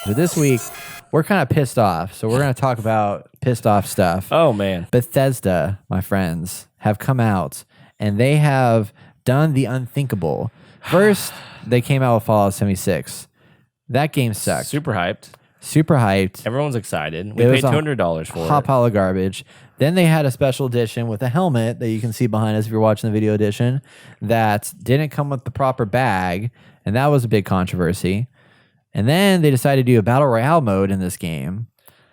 But this week, we're kind of pissed off. So we're going to talk about pissed off stuff. Oh, man. Bethesda, my friends, have come out and they have done the unthinkable. First, they came out with Fallout 76. That game sucked. Super hyped. Super hyped. Everyone's excited. We paid $200 for it. Hot pile of garbage. Then they had a special edition with a helmet that you can see behind us if you're watching the video edition that didn't come with the proper bag. And that was a big controversy. And then they decided to do a battle royale mode in this game.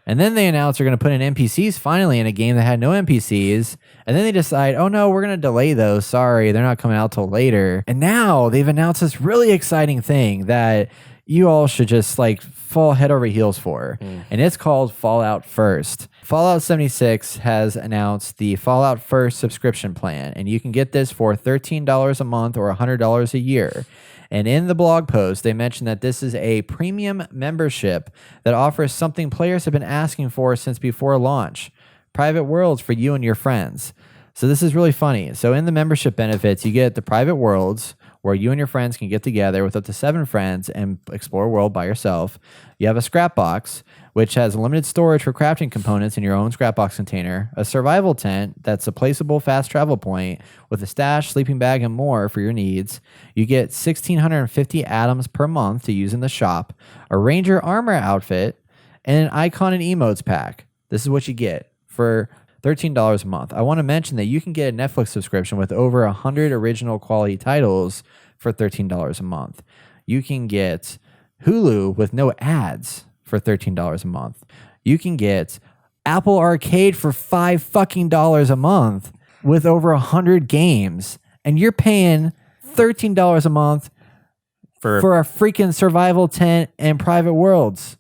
And then they announced they're going to put in NPCs finally in a game that had no NPCs. And then they decide, oh no, we're going to delay those. Sorry, they're not coming out till later. And now they've announced this really exciting thing that you all should just like fall head over heels for. And it's called Fallout First. Fallout 76 has announced the Fallout First subscription plan. And you can get this for $13 a month or $100 a year. And in the blog post, they mentioned that this is a premium membership that offers something players have been asking for since before launch. Private worlds for you and your friends. So this is really funny. So in the membership benefits, you get the private worlds where you and your friends can get together with up to 7 friends and explore a world by yourself. You have a scrap box, which has limited storage for crafting components in your own scrap box container, a survival tent that's a placeable fast travel point with a stash, sleeping bag, and more for your needs. You get 1,650 atoms per month to use in the shop, a ranger armor outfit, and an icon and emotes pack. This is what you get for $13 a month. I want to mention that you can get a Netflix subscription with over 100 original quality titles for $13 a month. You can get Hulu with no ads for $13 a month. You can get Apple Arcade for $5 a month with over 100 games. And you're paying $13 a month for a freaking survival tent and private worlds.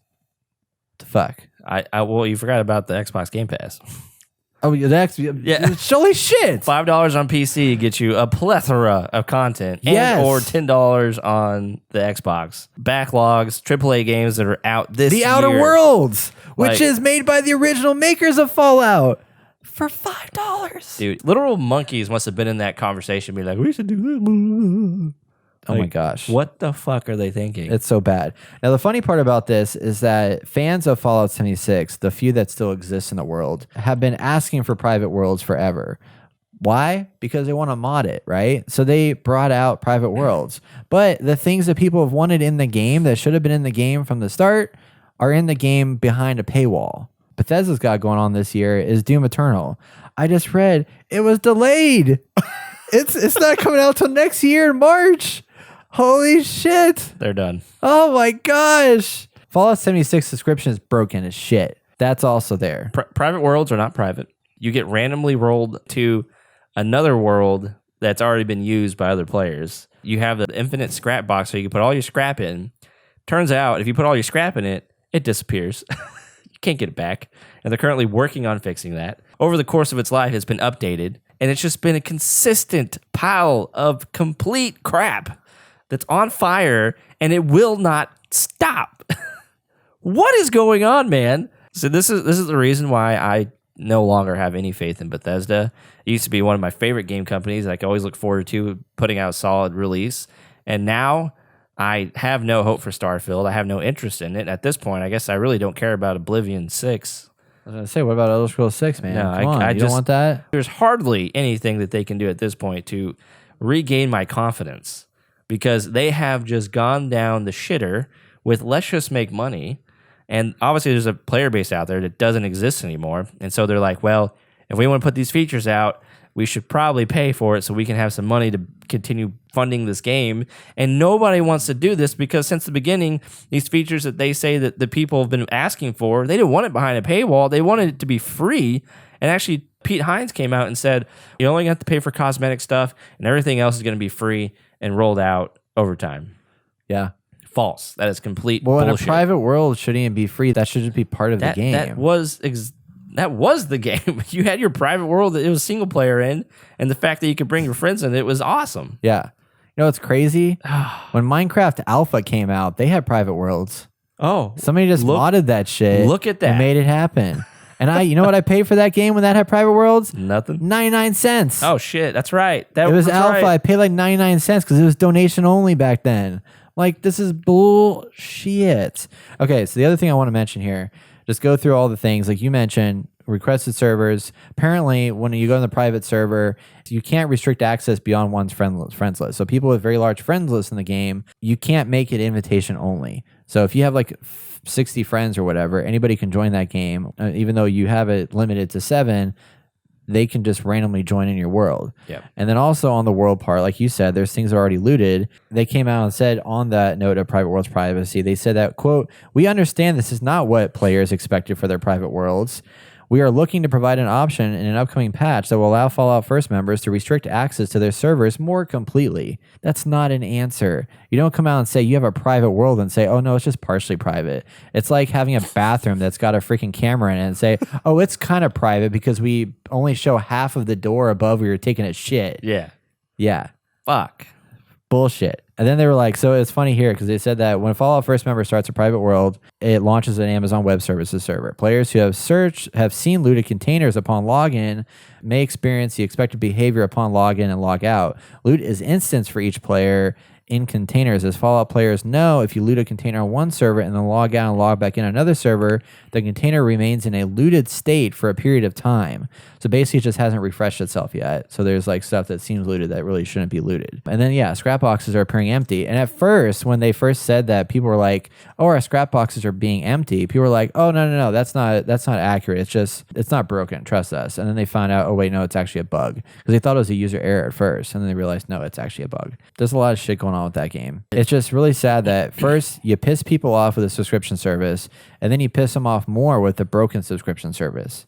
What the fuck? Well, you forgot about the Xbox Game Pass. Oh, that's holy shit! $5 on PC gets you a plethora of content, or $10 on the Xbox. Backlogs, AAA games that are out this year. The Outer Worlds, which is made by the original makers of Fallout, for $5. Dude, literal monkeys must have been in that conversation, be like, "We should do this." Oh my gosh. What the fuck are they thinking? It's so bad. Now, the funny part about this is that fans of Fallout 76, the few that still exist in the world, have been asking for private worlds forever. Why? Because they want to mod it, right? So they brought out private worlds. But the things that people have wanted in the game that should have been in the game from the start are in the game behind a paywall. Bethesda's got going on this year is Doom Eternal. I just read it was delayed. It's not coming out till next year in March. Holy shit. They're done. Oh my gosh. Fallout 76 subscription is broken as shit. That's also there. Private worlds are not private. You get randomly rolled to another world that's already been used by other players. You have the infinite scrap box so you can put all your scrap in. Turns out if you put all your scrap in it, it disappears. You can't get it back. And they're currently working on fixing that. Over the course of its life, it's been updated. And it's just been a consistent pile of complete crap that's on fire, and it will not stop. What is going on, man? So this is the reason why I no longer have any faith in Bethesda. It used to be one of my favorite game companies. I could always look forward to putting out a solid release. And now I have no hope for Starfield. I have no interest in it. At this point, I guess I really don't care about Oblivion 6. I was going to say, what about Elder Scrolls 6, man? No, Come on, you don't want that? There's hardly anything that they can do at this point to regain my confidence, because they have just gone down the shitter with let's just make money. And obviously there's a player base out there that doesn't exist anymore. And so they're like, well, if we want to put these features out, we should probably pay for it so we can have some money to continue funding this game. And nobody wants to do this because since the beginning, these features that they say that the people have been asking for, they didn't want it behind a paywall. They wanted it to be free. And actually, Pete Hines came out and said, you only have to pay for cosmetic stuff and everything else is going to be free and rolled out over time. Yeah. False. That is complete bullshit. Bullshit. In a private world, shouldn't even be free. That should just be part of the game. That was the game. You had your private world that it was single player in, and the fact that you could bring your friends in it was awesome. Yeah. You know what's crazy? When Minecraft Alpha came out, they had private worlds. Oh. Somebody just modded that shit. Look at that. And made it happen. And you know what I paid for that game when that had private worlds? Nothing. 99 cents. Oh shit, that's right. It was alpha. Right. I paid like 99 cents because it was donation only back then. I'm Like, this is bullshit. Okay, so the other thing I want to mention here, just go through all the things. Like you mentioned, requested servers. Apparently, when you go to the private server, you can't restrict access beyond one's friends list. So people with very large friends lists in the game, you can't make it invitation only. So if you have like 60 friends or whatever, anybody can join that game. Even though you have it limited to 7, they can just randomly join in your world. Yeah. And then also on the world part, like you said, there's things that are already looted. They came out and said on that note of private worlds privacy, they said that, quote, "We understand this is not what players expected for their private worlds. We are looking to provide an option in an upcoming patch that will allow Fallout First members to restrict access to their servers more completely." That's not an answer. You don't come out and say you have a private world and say, oh, no, it's just partially private. It's like having a bathroom that's got a freaking camera in it and say, oh, it's kind of private because we only show half of the door above where you're taking a shit. Yeah. Yeah. Fuck. Bullshit. And then they were like, so it's funny here because they said that when Fallout First member starts a private world, it launches an Amazon Web Services server. Players who have seen looted containers upon login may experience the expected behavior upon login and log out. Loot is instanced for each player in containers. As Fallout players know, if you loot a container on one server and then log out and log back in another server, the container remains in a looted state for a period of time. So basically it just hasn't refreshed itself yet. So there's like stuff that seems looted that really shouldn't be looted. And then yeah, scrap boxes are appearing empty. And at first, when they first said that, people were like, oh, our scrap boxes are being empty. People were like, oh, no, that's not accurate. It's not broken. Trust us. And then they found out, oh wait, no, it's actually a bug. Because they thought it was a user error at first. And then they realized, no, it's actually a bug. There's a lot of shit going on with that game. It's just really sad that first you piss people off with a subscription service, and then you piss them off more with a broken subscription service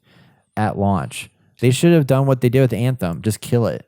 at launch. They should have done what they did with Anthem. Just kill it.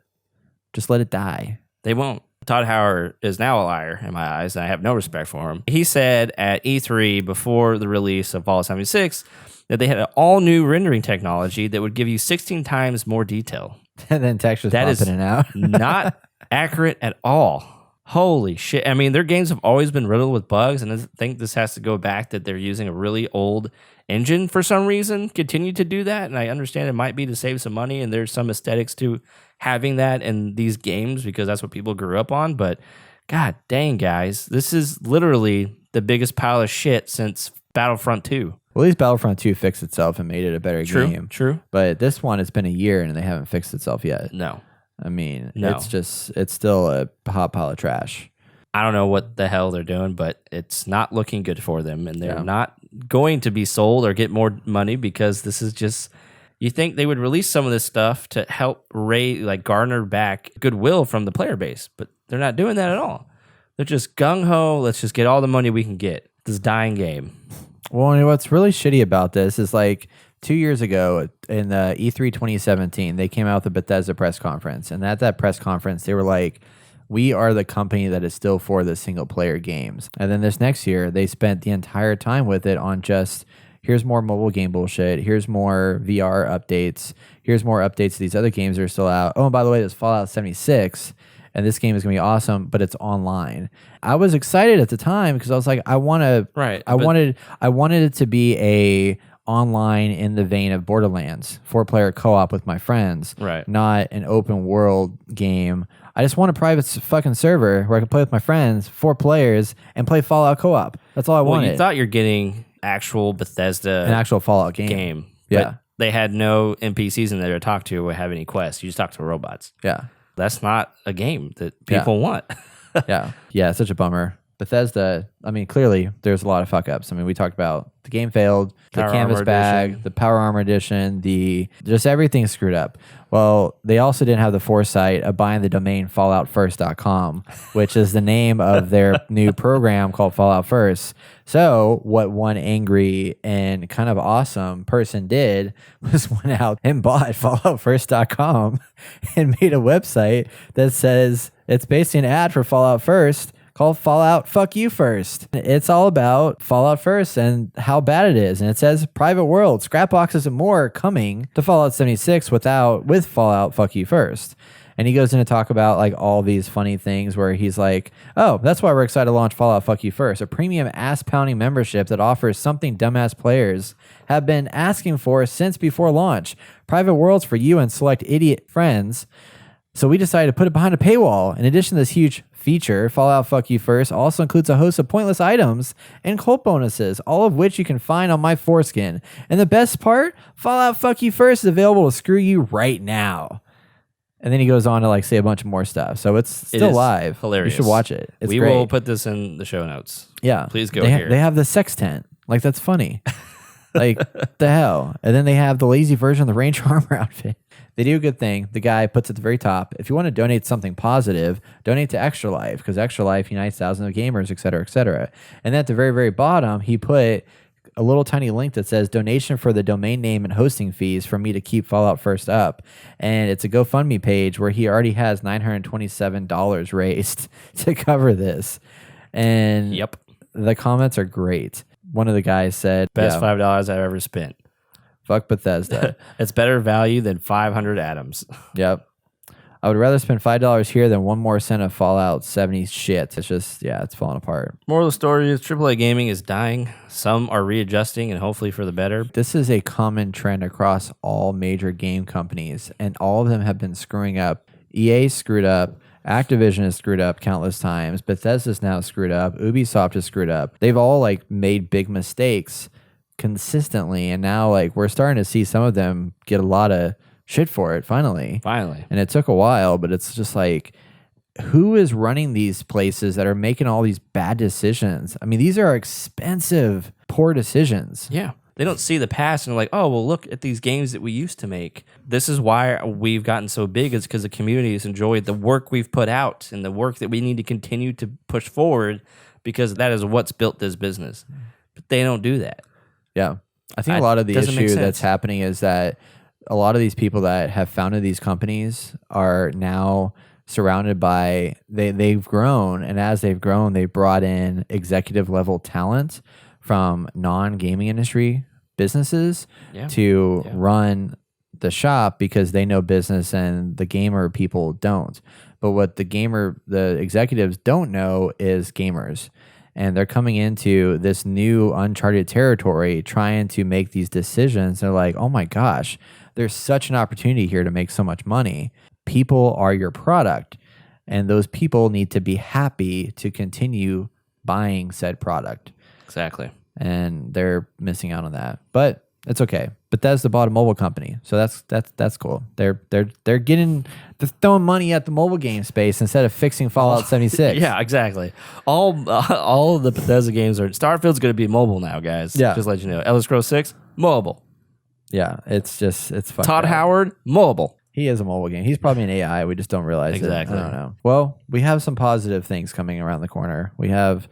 Just let it die. They won't. Todd Howard is now a liar in my eyes, and I have no respect for him. He said at E3 before the release of Fallout 76 that they had an all-new rendering technology that would give you 16 times more detail. And then textures popping in and out. Not accurate at all. Holy shit. I mean, their games have always been riddled with bugs, and I think this has to go back that they're using a really old engine for some reason, continue to do that, and I understand it might be to save some money, and there's some aesthetics to having that in these games because that's what people grew up on, but god dang, guys, this is literally the biggest pile of shit since Battlefront 2. Well, at least Battlefront 2 fixed itself and made it a better game. True. But this one, it's been a year, and they haven't fixed itself yet. No. I mean, No. it's still a hot pile of trash. I don't know what the hell they're doing, but it's not looking good for them, and they're not going to be sold or get more money because this is just. You think they would release some of this stuff to help garner back goodwill from the player base, but they're not doing that at all. They're just gung ho. Let's just get all the money we can get. This dying game. Well, and what's really shitty about this is like 2 years ago in the E3 2017, they came out with the Bethesda press conference, and at that press conference, they were like, we are the company that is still for the single player games. And then this next year, they spent the entire time with it on just, here's more mobile game bullshit, here's more VR updates, here's more updates to these other games that are still out. Oh, and by the way, there's Fallout 76, and this game is going to be awesome, but it's online. I was excited at the time because I was like, I wanted it to be a online in the vein of Borderlands, 4-player co-op with my friends, right? Not an open world game. I just want a private fucking server where I can play with my friends, 4 players, and play Fallout co-op. That's all I wanted. You thought you're getting actual Bethesda, an actual Fallout game. Yeah, but they had no NPCs in there to talk to or have any quests. You just talk to robots. Yeah, that's not a game that people want. yeah, it's such a bummer. Bethesda, I mean, clearly there's a lot of fuck ups. I mean, we talked about the game failed, the canvas bag, the Power Armor Edition, just everything screwed up. Well, they also didn't have the foresight of buying the domain falloutfirst.com, which is the name of their new program called Fallout First. So what one angry and kind of awesome person did was went out and bought falloutfirst.com and made a website that says it's basically an ad for Fallout First called Fallout Fuck You First. It's all about Fallout First and how bad it is. And it says private world, scrap boxes and more coming to Fallout 76 with Fallout Fuck You First. And he goes in to talk about like all these funny things where he's like, oh, that's why we're excited to launch Fallout Fuck You First, a premium ass-pounding membership that offers something dumbass players have been asking for since before launch. Private worlds for you and select idiot friends. So we decided to put it behind a paywall. In addition to this huge feature, Fallout Fuck You First, also includes a host of pointless items and cult bonuses, all of which you can find on my foreskin. And the best part, Fallout Fuck You First is available to screw you right now. And then he goes on to like say a bunch of more stuff. So it's still live. Hilarious. You should watch it. It's we great. will put this in the show notes. Yeah. Please go they here. They have the sex tent. Like, that's funny. Like, the hell? And then they have the lazy version of the Ranger armor outfit. They do a good thing. The guy puts at the very top, if you want to donate something positive, donate to Extra Life, because Extra Life unites thousands of gamers, et cetera, et cetera. And at the very, very bottom, he put a little tiny link that says donation for the domain name and hosting fees for me to keep Fallout First up. And it's a GoFundMe page where he already has $927 raised to cover this. And Yep. the comments are great. One of the guys said, Best $5 I've ever spent. fuck Bethesda. It's better value than 500 atoms. Yep. I would rather spend $5 here than one more cent of Fallout 70 shit. It's just, yeah, it's falling apart. Moral of the story is AAA gaming is dying. Some are readjusting and hopefully for the better. This is a common trend across all major game companies, and all of them have been screwing up. EA screwed up. Activision is screwed up countless times. Bethesda's now screwed up. Ubisoft is screwed up. They've all like made big mistakes consistently, and now like we're starting to see some of them get a lot of shit for it finally. And it took a while, but it's just like, who is running these places that are making all these bad decisions? I mean, these are expensive, poor decisions. Yeah. They don't see the past and they're like, oh, well, look at these games that we used to make. This is why we've gotten so big, is because the community has enjoyed the work we've put out and the work that we need to continue to push forward, because that is what's built this business. But they don't do that. Yeah. I think a lot of the doesn't make issue sense. that's happening is that a lot of these people that have founded these companies are now surrounded by, they've grown, and as they've grown, they've brought in executive level talent from non-gaming industry businesses to run the shop, because they know business and the gamer people don't. But what the executives don't know is gamers. And they're coming into this new uncharted territory trying to make these decisions. They're like, oh my gosh, there's such an opportunity here to make so much money. People are your product, and those people need to be happy to continue buying said product. Exactly. And they're missing out on that. But it's okay. Bethesda bought a mobile company, so that's cool. They're throwing money at the mobile game space instead of fixing Fallout 76. Yeah, exactly. All the Bethesda games are. Starfield's going to be mobile now, guys. Yeah. Just let you know. Elder Scrolls 6, mobile. Yeah, it's fucked Todd up. Howard, mobile. He is a mobile game. He's probably an AI. We just don't realize Exactly. it. I don't know. Well, we have some positive things coming around the corner. We have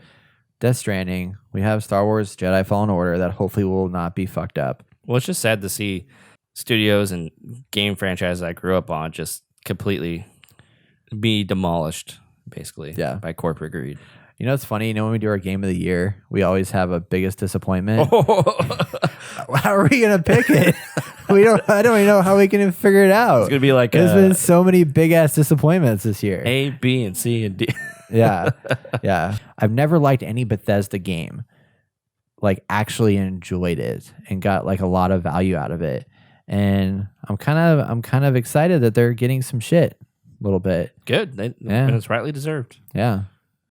Death Stranding. We have Star Wars Jedi Fallen Order that hopefully will not be fucked up. Well, it's just sad to see studios and game franchises I grew up on just completely be demolished, basically, by corporate greed. You know, it's funny. You know, when we do our game of the year, we always have a biggest disappointment. How are we gonna pick it? I don't even know how we can even figure it out. It's gonna be like there's been so many big ass disappointments this year. A, B, and C, and D. Yeah. I've never liked any Bethesda game. Like, actually enjoyed it and got like a lot of value out of it. And I'm kind of excited that they're getting some shit a little bit. Good. And it's rightly deserved. Yeah.